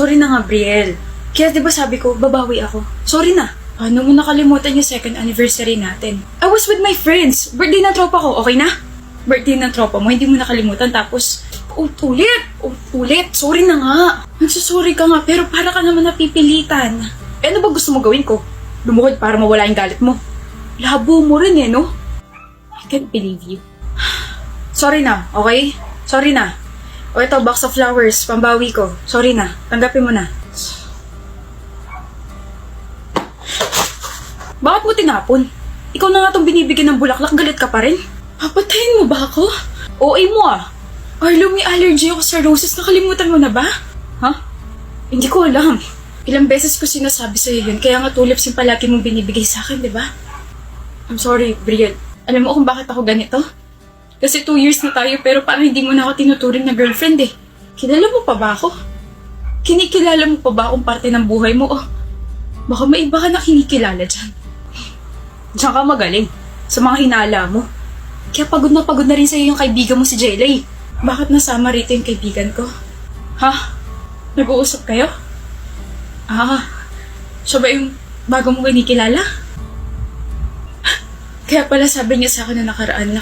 Sorry na nga, Brielle. Kaya di ba sabi ko, babawi ako. Sorry na. Paano mo nakalimutan yung second anniversary natin? I was with my friends. Birthday ng tropa ko, okay na? Birthday ng tropa mo, hindi mo nakalimutan. Tapos, ulit. Sorry na nga. Nagsasorry ka nga, pero para ka naman napipilitan. Ano ba gusto mo gawin ko? Lumuhod para mawala yung galit mo. Labo mo rin no? I can't believe you. Sorry na, okay? Sorry na. O ito, box of flowers, pambawi ko. Sorry na, tanggapin mo na. Bakit mo tinapon? Ikaw na nga itong binibigyan ng bulaklak, galit ka pa rin? Papatayin mo ba ako? OA mo Arlo, may allergy ako sa roses, nakalimutan mo na ba? Ha? Hindi ko alam. Ilang beses ko sinasabi sa'yo yun, kaya nga tulips yung palagi mong binibigay sa akin, di ba? I'm sorry, Brielle. Alam mo kung bakit ako ganito? Kasi 2 years na tayo pero parang hindi mo na ako tinuturing na girlfriend Kilala mo pa ba ako? Kinikilala mo pa ba akong parte ng buhay mo? Baka may iba ka na kinikilala dyan. Diyan ka magaling sa mga hinala mo. Kaya pagod na rin sa'yo yung kaibigan mo si Jelay. Bakit nasama rito yung kaibigan ko? Ha? Nag-uusap kayo? Siya ba yung bago mo kinikilala? Kaya pala sabi niya sa akin na nakaraan na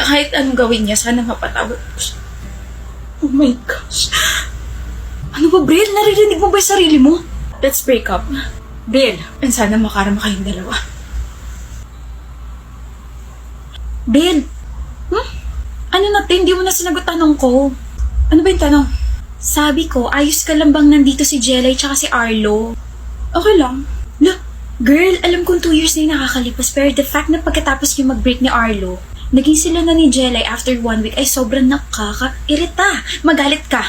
kahit anong gawin niya, sana mapatawad ko siya. Oh my gosh. Ano ba, Brielle? Naririnig mo ba yung sarili mo? Let's break up. Brielle, and sana makarama kayong dalawa. Brielle, ano natin? Hindi mo na sinagot tanong ko. Ano ba yung tanong? Sabi ko, ayos ka lang bang nandito si Jelay tsaka si Arlo? Okay lang. Girl, alam kong 2 years na yung nakakalipas, pero the fact na pagkatapos yung mag-break ni Arlo, naging sila na ni Jelay after 1 week ay sobrang nakaka-irita. Magalit ka.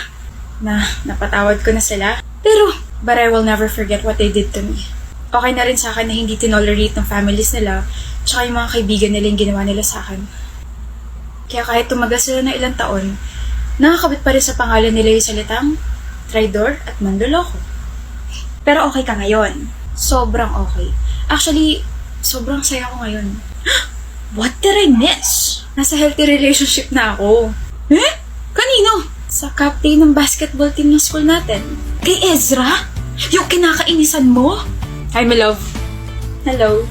Napatawad ko na sila. Pero, but I will never forget what they did to me. Okay na rin sa akin na hindi tinolerate ng families nila, tsaka yung mga kaibigan nila yung ginawa nila sa akin. Kaya kahit tumagal sila ng ilang taon, nakakabit pa rin sa pangalan nila yung salitang traidor at mandoloko. Pero okay ka ngayon. Sobrang okay. Actually, sobrang saya ko ngayon. What did I miss? Nasa healthy relationship na ako. Kanino? Sa captain ng basketball team ng school natin. Kay Ezra? Yung kinakainisan mo? Hi, my love. Hello.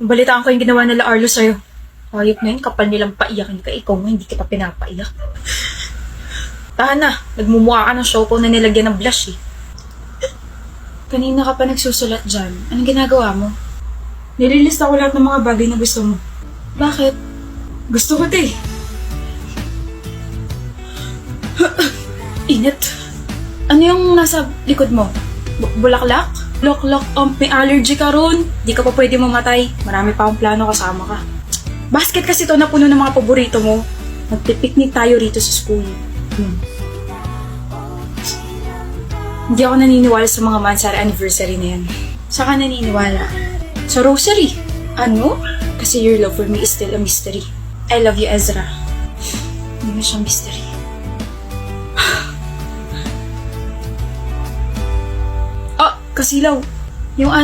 Balitaan ko yung ginawa nila Arlo sa'yo. Hayop na yun, kapal nilang paiyakin ka. Ikaw nga, hindi kita pinapaiyak. Tahan na, nagmumukha ka ng showpo na nilagyan ng blush Kanina ka pa nagsusulat dyan. Anong ginagawa mo? Nililista ko lahat ng mga bagay na gusto mo. Bakit? Gusto ko Init. Ano yung nasa likod mo? Bulaklak? Loklok, may allergy ka ron. Di ka pa pwede mamatay. Marami pa akong plano kasama ka. Basket kasi to na puno ng mga paborito mo. Magpipiknik tayo rito sa school. Hindi ako naniniwala sa mga Mansara anniversary na yan. Saka naniniwala? Sa rosary. Ano? Kasi your love for me is still a mystery. I love you, Ezra. Hindi na siyang mystery. Kasilaw. Yung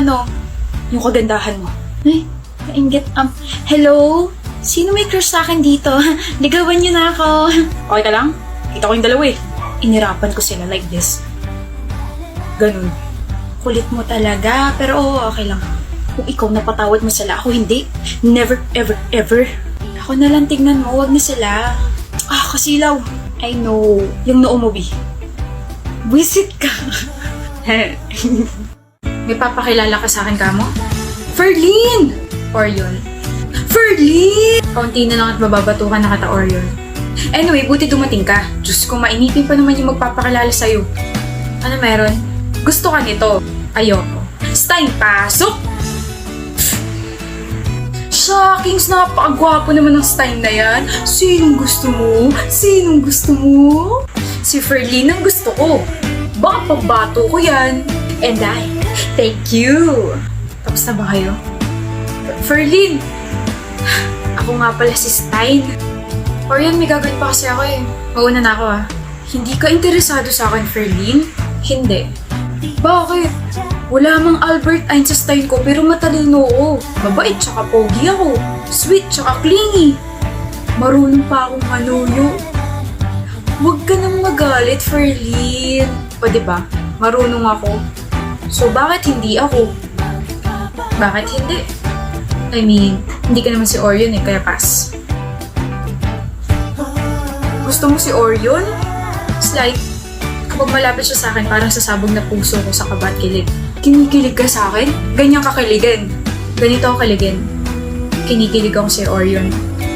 yung kagandahan mo. Ay, kainggit. Hello? Sino may crush sa akin dito? Ligawan niyo na ako. Okay ka lang? Kita ko yung dalawa Inirapan ko sila like this. Ganun. Kulit mo talaga, pero okay lang. Kung ikaw napatawad mo sila, ako hindi. Never, ever, ever. Ako na lang tignan mo, wag na sila. Kasilaw. I know. Yung noo mo, B. Visit ka. May papakilala ka sa akin, kamo? Ferlin! Orion. Ferlin! Kaunti na lang at mababatukan na kata Orion. Anyway, buti dumating ka. Diyos ko, mainipin pa naman yung magpapakilala sa'yo. Ano meron? Gusto ka nito? Ayoko. Stein, pasok! Shockings, napakagwapo naman ng Stein na yan. Sinong gusto mo? Sinong gusto mo? Si Ferlin ang gusto ko. Baka pagbato ko yan. And I, thank you. Tapos na ba kayo? Ferlin! Ako nga pala si Stein. Orion, may gagawin pa kasi ako Mauna na ako Hindi ka interesado sa akin, Ferlin? Hindi. Bakit? Wala mang Albert Einstein ko pero matalino ako. Mabait tsaka pogi ako. Sweet tsaka clingy. Marunong pa akong manuyo. Huwag ka nang magalit, Ferlin. O diba, marunong ako. So bakit hindi ako? Bakit hindi? I mean, hindi ka naman si Orion eh, kaya pass. Gusto mo si Orion? It's like, kapag malapit siya sa akin, parang sasabog na puso ko sa kaba at kilig. Kinikilig ka sa akin? Ganyan ka kiligin. Ganito ako kiligin. Kinikilig ako si Orion.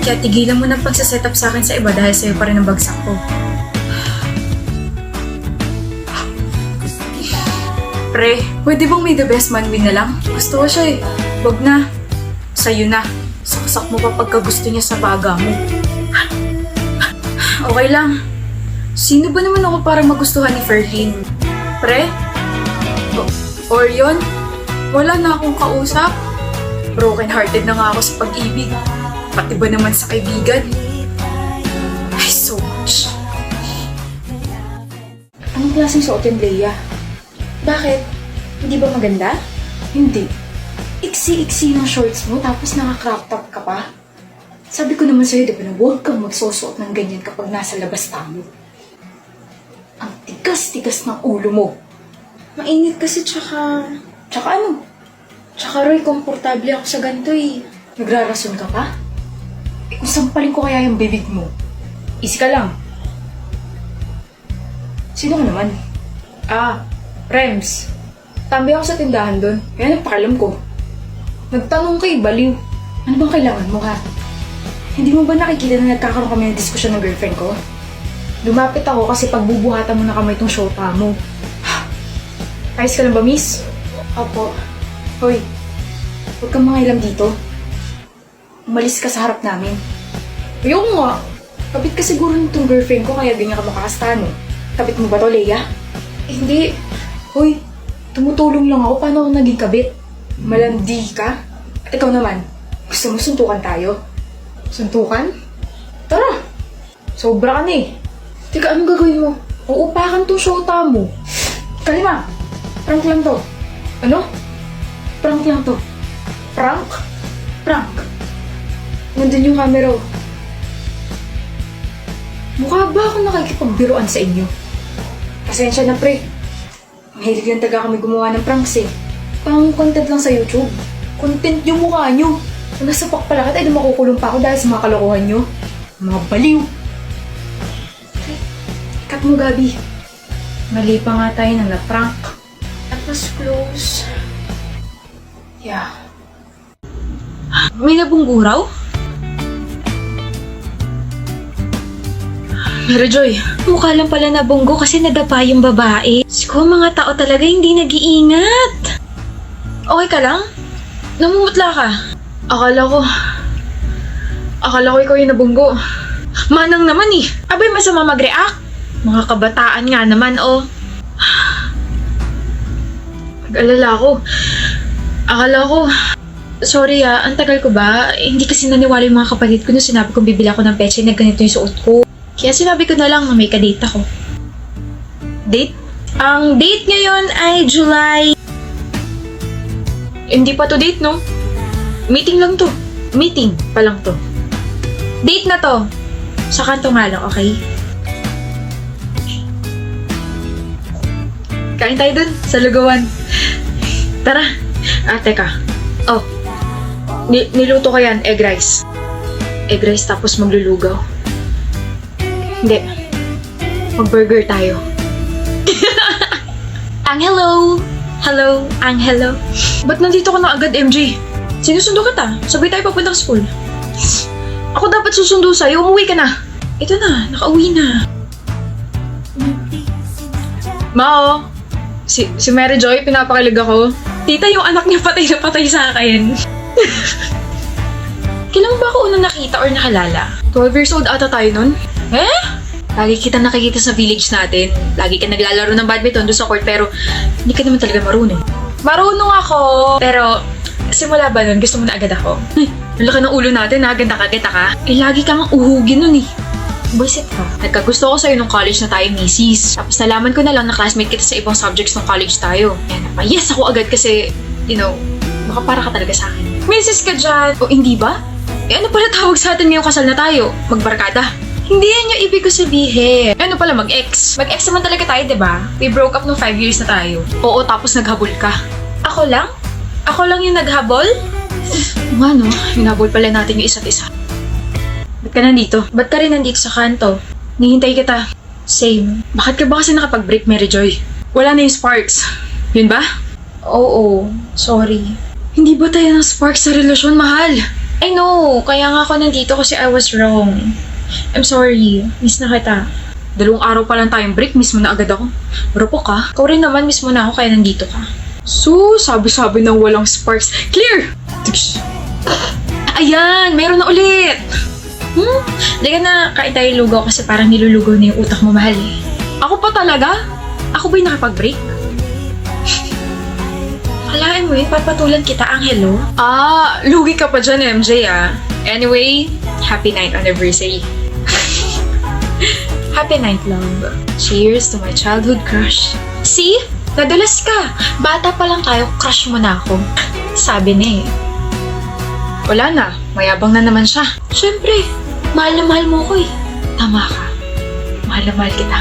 Kaya tigilan mo ng pagsaset up sa akin sa iba dahil sa'yo pa rin ang bagsak ko. Pre, pwede bang may the best man win na lang? Gusto ko siya eh. Wag na. Sa'yo na. Saksak mo pa pagka gusto niya sa baga mo. Okay lang. Sino ba naman ako para magustuhan ni Ferlin? Pre? Orion? Wala na akong kausap. Broken-hearted na nga ako sa pag-ibig. Pati ba naman sa kaibigan? Ay, so much. Anong klaseng suotin, Leia? Bakit? Hindi ba maganda? Hindi. Iksi-iksi ng shorts mo tapos naka-crop top ka pa. Sabi ko naman sa'yo, di ba na huwag kang magsusuot ng ganyan kapag nasa labas tayo. Ang tigas-tigas ng ulo mo. Mainit kasi tsaka... Tsaka ano? Tsaka Roy, komportable ako sa ganito eh. Nagrarason ka pa? Eh kung sampalin ko kaya yung bibig mo. Easy ka lang. Sino ka naman? Rems. Tambay ako sa tindahan doon. Kaya nagpakalam ko. Nagtanong kay baliw. Ano bang kailangan mo ha? Hindi mo ba nakikita na nagkakaroon kami ng diskusyon ng girlfriend ko? Lumapit ako kasi pagbubuhatan mo na kamay itong shota mo. Ayos ka lang ba, miss? Opo. Hoy, huwag kang mangailam dito. Umalis ka sa harap namin. Ayoko nga. Kabit ka siguro nitong girlfriend ko kaya ganyan ka makakasta, no? Kabit mo ba to, Leia? Hindi. Hoy, tumutulong lang ako. Paano ako naging kabit? Malandi ka? At ikaw naman, gusto mo suntukan tayo? Suntukan? Tara! Sobra ka na eh. Teka, anong gagawin mo? Uupakan tong shota mo. Kalima! Prank lang to. Ano? Prank lang to. Prank? Prank. Nandun yung camera. Mukha ba ako nakikipagbiruan sa inyo? Pasensya na, pre. Mahilig lang taga kami gumawa ng pranks eh. Pang content lang sa YouTube. Content yung mukha nyo. Kung nasapak pala kita, ay makukulong pa ako dahil sa mga kalokohan nyo. Mga baliw. Cut mo, Gabi. Mali pa nga tayo na na-prank. That was close. Yeah. May nabungguraw? Mary Joy, mukha lang pala nabunggo kasi nadapa yung babae. Siguro mga tao talaga hindi nag-iingat. Okay ka lang? Namumutla ka? Akala ko ikaw yung nabunggo. Manang naman eh. Abay, masama mag-react. Mga kabataan nga naman, oh. Pag-alala ko. Akala ko, sorry ang tagal ko ba? Hindi kasi naniwala yung mga kapatid ko nung sinabi kong bibili ako ng peche na ganito yung suot ko. Kaya sinabi ko na lang na may ka-date ako. Date? Ang date ngayon ay July. Hindi pa to date, no? Meeting lang to. Meeting pa lang to. Date na to. Sa kanto nga lang, okay? Kain tayo dun, sa lugawan. Tara. Teka. Oh. Niluto ko yan, egg rice. Egg rice tapos maglulugaw. Hindi. Mag-burger tayo. Angelo! Hello, Angelo. Ba't nandito ka na agad, MJ? Sinusundo kita. Sabay tayo papunta sa school. Ako dapat susundo sa'yo. Umuwi ka na. Ito na, nakauwi na. Mao, si Mary Joy, pinapakilig ako. Tita, yung anak niya patay na patay sa akin. Kailan ba ako unang nakita or nakilala? 12 years old ata tayo nun. Eh? Lagi kita nakikita sa village natin. Lagi ka naglalaro ng badminton doon sa court pero hindi ka naman talaga marunong. Marunong ako, pero simula ba nun, gusto mo na agad ako? Ay, ang laki ng ulo natin ha, ganda ka. Eh, lagi kang uhugin nun eh. Buisit ka. Nagkagusto ko sa'yo nung college na tayo misis. Tapos nalaman ko na lang na classmate kita sa ibang subjects nung college tayo. Kaya napayes ako agad kasi, you know, baka para ka talaga sa akin. Misis ka dyan! O hindi ba? Eh ano pala tawag sa atin ngayong kasal na tayo? Magbarkada? Hindi yan yung ibig ko sabihin. Ano pala, mag-ex? Mag-ex naman talaga tayo, diba? We broke up no 5 years na tayo. Oo, tapos naghabol ka. Ako lang? Ako lang yung naghabol? Nga no, hinabol pala natin yung isa't isa. Ba't ka nandito? Ba't ka rin nandito sa kanto? Nihintay kita. Same. Bakit ka ba kasi nakapag-break, Mary Joy? Wala na yung sparks. Yun ba? Oo, sorry. Hindi ba tayo ng sparks sa relasyon, mahal? I know, kaya nga ako nandito kasi I was wrong. I'm sorry, miss na kita. 2 araw pa lang tayong break, miss mo na agad ako. Rupo ka. Ikaw rin naman, miss mo na ako kaya nandito ka. So, sabi-sabi ng walang sparks. Clear! Ayan, meron na ulit! Liga na, kain tayo lugaw kasi parang nilulugaw na yung utak mo, mahal eh. Ako pa talaga? Ako ba'y nakapag-break? Kalahin mo eh, papatulan kita, Angelo. Lugi ka pa dyan, MJ ah. Anyway, happy 9th anniversary. Happy 9th, love. Cheers to my childhood crush. See? Nadulas ka. Bata pa lang tayo, crush mo na ako. Sabi na eh. Wala na, mayabang na naman siya. Siyempre, mahal na mahal mo ko eh. Tama ka. Mahal na mahal kita.